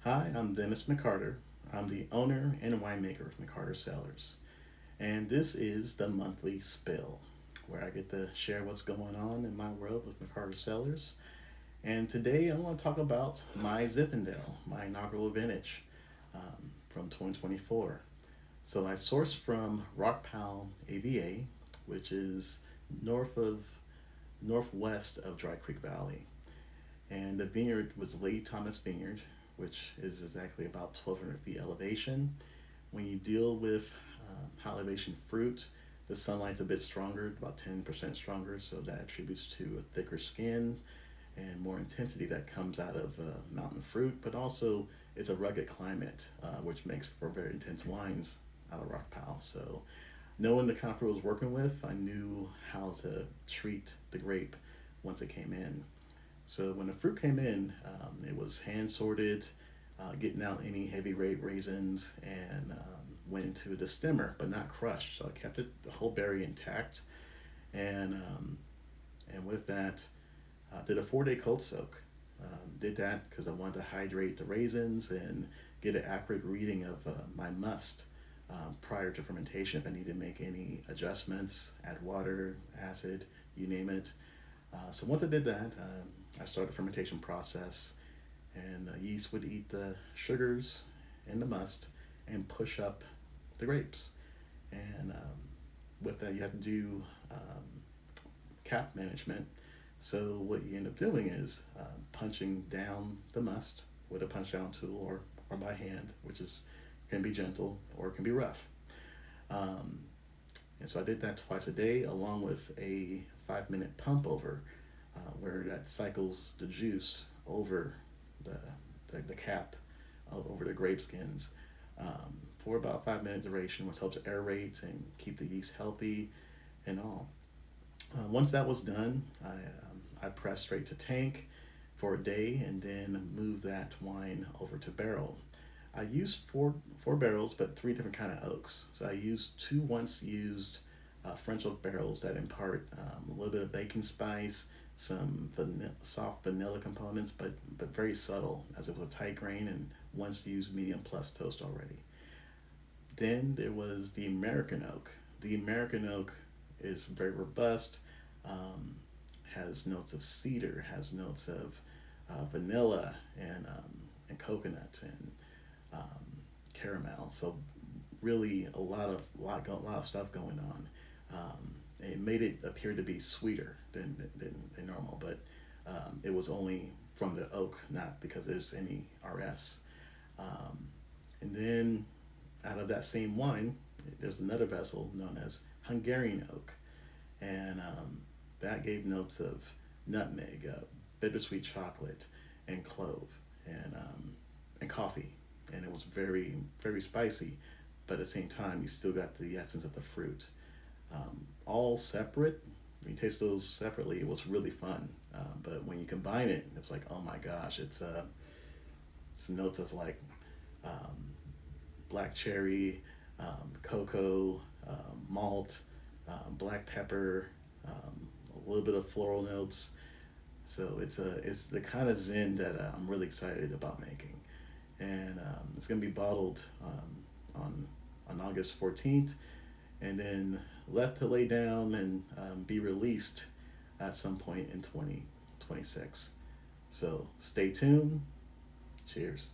Hi, I'm Dennis McCarter. I'm the owner and winemaker of McCarter Cellars. And this is the monthly spill, where I get to share what's going on in my world with McCarter Cellars. And today I want to talk about my Zinfandel, my inaugural vintage from 2024. So I sourced from Rockpile AVA, which is north of northwest of Dry Creek Valley. And the vineyard was Lady Thomas Vineyard, which is exactly about 1,200 feet elevation. When you deal with high elevation fruit, the sunlight's a bit stronger, about 10% stronger, so that attributes to a thicker skin and more intensity that comes out of mountain fruit. But also, it's a rugged climate, which makes for very intense wines out of rock pile. So, knowing the kind of fruit I was working with, I knew how to treat the grape once it came in. So when the fruit came in, it was hand sorted, getting out any heavy raisins, and went into the stemmer, but not crushed. So I kept it the whole berry intact, and with that, did a 4 day cold soak. Did that because I wanted to hydrate the raisins and get an accurate reading of my must prior to fermentation. If I need to make any adjustments, add water, acid, you name it. So once I did that, I started the fermentation process, and yeast would eat the sugars and the must and push up the grapes. And with that, you have to do cap management. So what you end up doing is punching down the must with a punch down tool or by hand, which is can be gentle or it can be rough. Um, and so I did that twice a day, along with a 5 minute pump over, where that cycles the juice over the, the cap over the grape skins for about 5 minute duration, which helps aerate and keep the yeast healthy and all. Once that was done, I pressed straight to tank for a day and then moved that wine over to barrel. I used four barrels, but three different kind of oaks. So I used two once used French oak barrels that impart a little bit of baking spice, some soft vanilla components, but very subtle, as it was a tight grain and once used medium plus toast already. Then there was the American oak. The American oak is very robust, um, has notes of cedar, has notes of vanilla and coconut and um, caramel. So really a lot of stuff going on. It made it appear to be sweeter than normal, but it was only from the oak, not because there's any RS. Um, and then out of that same wine, there's another vessel known as Hungarian oak, and that gave notes of nutmeg, bittersweet chocolate, and clove, and coffee, and it was very spicy, but at the same time you still got the essence of the fruit. All separate. When you taste those separately, it was really fun. But when you combine it, it's like, oh my gosh, it's notes of like um, black cherry, cocoa, malt, black pepper, a little bit of floral notes. So it's the kind of zin that I'm really excited about making, and it's gonna be bottled on August 14th, and then left to lay down and be released at some point in 2026. So stay tuned. Cheers.